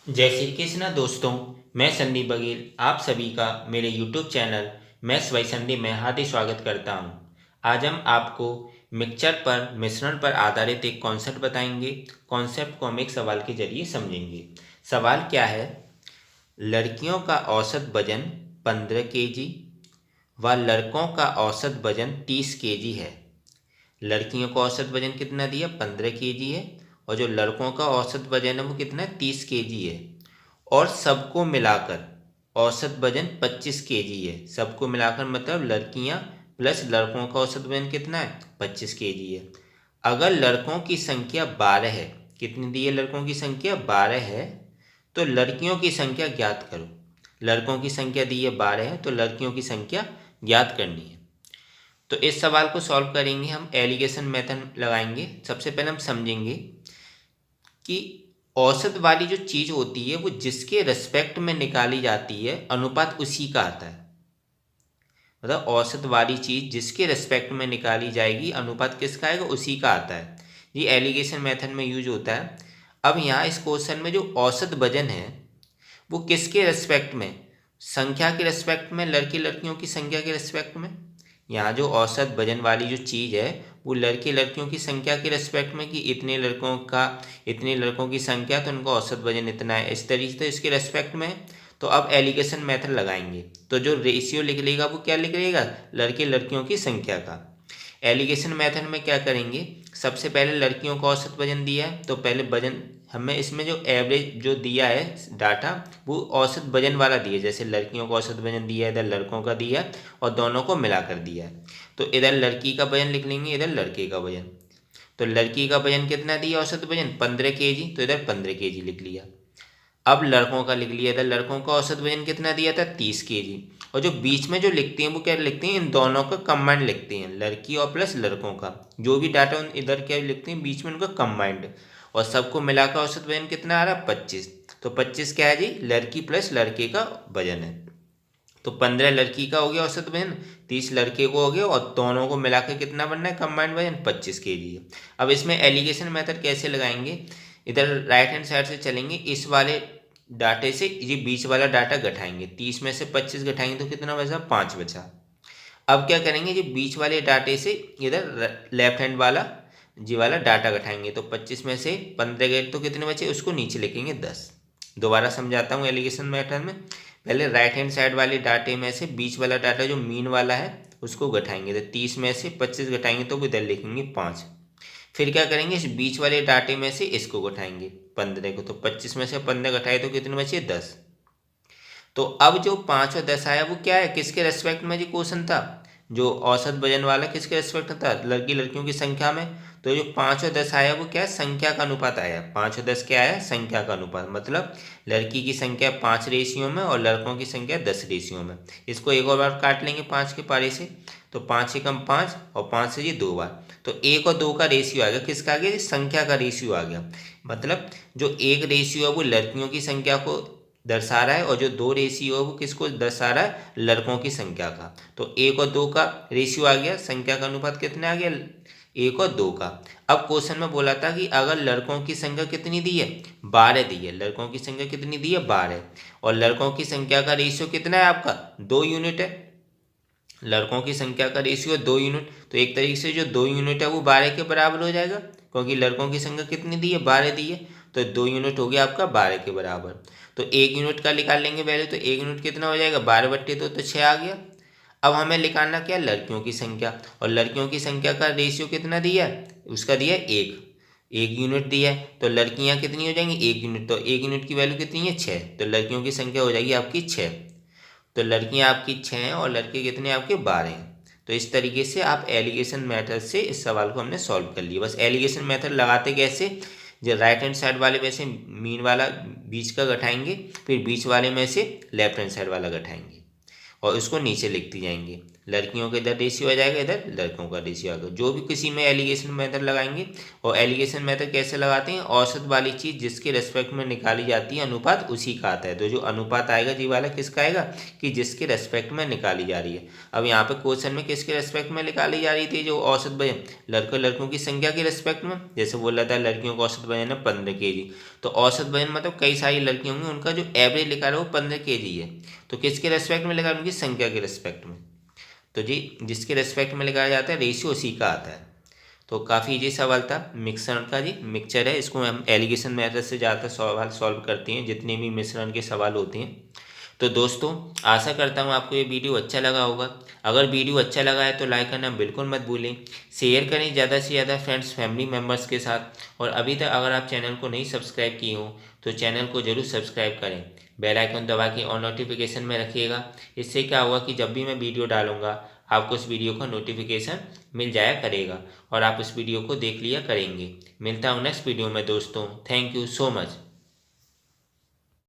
जय श्री कृष्ण दोस्तों। मैं संदीप बघेल आप सभी का मेरे YouTube channel maths by Sandeep में हार्दिक स्वागत करता हूं। आज हम आपको मिक्सचर पर मिश्रण पर आधारित एक कॉन्सेप्ट बताएंगे। कॉन्सेप्ट को हम एक सवाल के जरिए समझेंगे। सवाल क्या है, लड़कियों का औसत वजन 15 केजी व लड़कों का औसत वजन 30 केजी है। लड़कियों का औसत वजन कितना दिया, 15 केजी है, और जो लड़कों का औसत वजन है वो कितना है, 30 केजी है, और सबको मिलाकर औसत वजन 25 केजी है। सबको मिलाकर मतलब लड़कियां प्लस लड़कों का औसत वजन कितना है, 25 केजी है। अगर लड़कों की संख्या 12 है, कितनी दी है, लड़कों की संख्या 12 है, तो लड़कियों की संख्या ज्ञात करो। लड़कों की संख्या दी है 12 है, तो लड़कियों की संख्या ज्ञात करनी है। तो इस सवाल को सॉल्व करेंगे, हम एलिगेशन मेथड लगाएंगे। सबसे पहले हम समझेंगे कि औसत वाली जो चीज़ होती है वो जिसके रिस्पेक्ट में निकाली जाती है अनुपात उसी का आता है। मतलब औसत वाली चीज़ जिसके रिस्पेक्ट में निकाली जाएगी अनुपात किसका आएगा, उसी का आता है। ये एलिगेशन मेथड में यूज होता है। अब यहाँ इस क्वेश्चन में जो औसत वजन है वो किसके रिस्पेक्ट में, संख्या के रिस्पेक्ट में, लड़के लड़कियों की संख्या के रिस्पेक्ट में। यहाँ जो औसत वजन वाली जो चीज़ है वो लड़के लड़कियों की संख्या के रिस्पेक्ट में, कि इतने लड़कों की संख्या तो उनका औसत वजन इतना है, इस तरीके से इसके रिस्पेक्ट में है। तो अब एलिगेशन मेथड लगाएंगे, तो जो रेशियो लिख लेगा वो क्या लिख लेगा, लड़के लड़कियों की संख्या का। एलिगेशन मेथड में क्या करेंगे, सबसे पहले लड़कियों का औसत वजन दिया है तो पहले वजन, हमें इसमें जो एवरेज जो दिया है डाटा वो औसत वजन वाला दिया है। जैसे लड़कियों का औसत वजन दिया है, इधर लड़कों का दिया है, और दोनों को मिलाकर दिया है। तो इधर लड़की का वजन लिख लेंगे, इधर लड़के का वजन। तो लड़की का वजन कितना दिया, औसत वजन 15 केजी, तो इधर 15 केजी लिख लिया। अब लड़कों का लिख लिया, इधर लड़कों का औसत वजन कितना दिया था, 30 केजी। और जो बीच में जो लिखते हैं वो क्या लिखते हैं, इन दोनों का कंबाइंड लिखते हैं, लड़की और प्लस लड़कों का। जो भी डाटा इधर क्या लिखते हैं, बीच में उनका कंबाइंड, और सबको मिलाकर औसत वजन कितना आ रहा है, 25। तो 25 क्या है जी, लड़की प्लस लड़के का वजन है। तो 15 लड़की का हो गया औसत वजन, 30 लड़के को हो गया, और दोनों को मिलाकर कितना बनना है कंबाइंड वजन, 25 केजी है। अब इसमें एलिगेशन मेथड कैसे लगाएंगे, इधर राइट हैंड साइड से चलेंगे, इस वाले डाटे से ये बीच वाला डाटा घटाएंगे, 30 में से 25 घटाएंगे तो कितना बचा, 5 बचा। अब क्या करेंगे, जो बीच वाले डाटे से इधर लेफ्ट हैंड वाला जी वाला डाटा घटाएंगे, तो 25 में से 15 गए तो कितने बचे, उसको नीचे लिखेंगे 10। दोबारा समझाता हूँ एलिगेशन मेथड में। पहले राइट हैंड साइड वाले डाटे में से बीच वाला डाटा जो मीन वाला है उसको घटाएंगे, तो 30 में से 25 घटाएंगे तो इधर लिखेंगे 5। फिर क्या करेंगे, इस बीच वाले डाटे में से इसको घटाएंगे 15 को, तो 25 में से 15 घटाए तो कितने बचे, 10। तो अब जो 5 और 10 आया वो क्या है, किसके रेस्पेक्ट में जो क्वेश्चन था, जो औसत वजन वाला किसके रेस्पेक्ट था, लड़की लड़कियों की संख्या में। तो जो 5 और 10 आया वो क्या है, संख्या का अनुपात आया। 5 और 10 क्या आया, संख्या का अनुपात, मतलब लड़की की संख्या 5 रेशियो में और लड़कों की संख्या 10 रेशियो में। इसको एक और बार काट लेंगे 5 के पारे से, तो 5 से कम 5 और 5 से ये 2 बार, तो 1 और 2 का रेशियो आ गया, किसका आ गया, संख्या का रेशियो आ गया। मतलब जो 1 रेशियो है वो लड़कियों की संख्या को दर्शा रहा है, और जो 2 रेशियो है वो किसको दर्शा रहा है, लड़कों की संख्या का। तो 1 और 2 का रेशियो आ गया, संख्या का अनुपात कितना आ गया, 1 और 2 का। अब क्वेश्चन में बोला था कि अगर लड़कों की संख्या कितनी दी है, 12 दी है। लड़कों की संख्या कितनी दी है, 12, और लड़कों की संख्या का रेशियो कितना है आपका, 2 यूनिट है। लड़कों की संख्या का रेशियो 2 यूनिट, तो एक तरीके से जो 2 यूनिट है वो 12 के बराबर हो जाएगा, क्योंकि लड़कों की संख्या कितनी दी है, 12 दी है, तो 2 यूनिट हो गया आपका 12 के बराबर। तो 1 यूनिट का निकाल लेंगे पहले, तो 1 यूनिट कितना हो जाएगा, 12 बट्टे तो 6 आ गया। अब हमें निकालना क्या, लड़कियों की संख्या, और लड़कियों की संख्या का रेशियो कितना दिया है, उसका दिया है 1 यूनिट दिया है। तो लड़कियां कितनी हो जाएंगी, 1 यूनिट, तो 1 यूनिट की वैल्यू कितनी है, 6, तो लड़कियों की संख्या हो जाएगी आपकी 6। तो लड़कियां आपकी 6 हैं और लड़के कितने आपके 12 हैं। तो इस तरीके से आप एलिगेशन मेथड से इस सवाल को हमने सॉल्व कर लिया। बस एलिगेशन मेथड लगाते कैसे, जो राइट हैंड साइड वाले में से मीन वाला बीच का घटाएंगे, फिर बीच वाले में से लेफ्ट हैंड साइड वाला घटाएंगे, और उसको नीचे लिखते जाएंगे। लड़कियों का इधर रेशियो आ जाएगा, इधर लड़कों का रेशियो आएगा। जो भी किसी में एलिगेशन मेथड लगाएंगे, और एलिगेशन मेथड कैसे लगाते हैं, औसत वाली चीज़ जिसके रेस्पेक्ट में निकाली जाती है अनुपात उसी का आता है। तो जो अनुपात आएगा जी वाला किसका आएगा कि जिसके रेस्पेक्ट में निकाली जा रही है। अब यहाँ पे क्वेश्चन में किसके रेस्पेक्ट में निकाली जा रही थी जो औसत वजन, लड़कों की संख्या के रेस्पेक्ट में। जैसे बोल रहा था लड़कियों का औसत वजन है 15 kg, तो औसत वजन मतलब कई सारी लड़की होंगी, उनका जो एवरेज लिखा रहा है वो 15 kg है। तो किसके रेस्पेक्ट में लिखा है, उनकी संख्या के रेस्पेक्ट में। तो जी जिसके रेस्पेक्ट में लिखा जाता है रेशियो उसी का आता है। तो काफ़ी इजी सवाल था मिश्रण का जी। मिक्सचर है, इसको हम एलिगेशन मेथड से ज़्यादातर सवाल सॉल्व करते हैं जितने भी मिश्रण के सवाल होते हैं। तो दोस्तों आशा करता हूँ आपको ये वीडियो अच्छा लगा होगा। अगर वीडियो अच्छा लगा है तो लाइक करना बिल्कुल मत भूलें, शेयर करें ज़्यादा से ज़्यादा फ्रेंड्स फैमिली मेम्बर्स के साथ। और अभी तक अगर आप चैनल को नहीं सब्सक्राइब किए हो तो चैनल को ज़रूर सब्सक्राइब करें, बेल आइकन दबा के और नोटिफिकेशन में रखिएगा। इससे क्या होगा कि जब भी मैं वीडियो डालूंगा आपको उस वीडियो का नोटिफिकेशन मिल जाया करेगा और आप उस वीडियो को देख लिया करेंगे। मिलता हूँ नेक्स्ट वीडियो में दोस्तों। Thank you so much.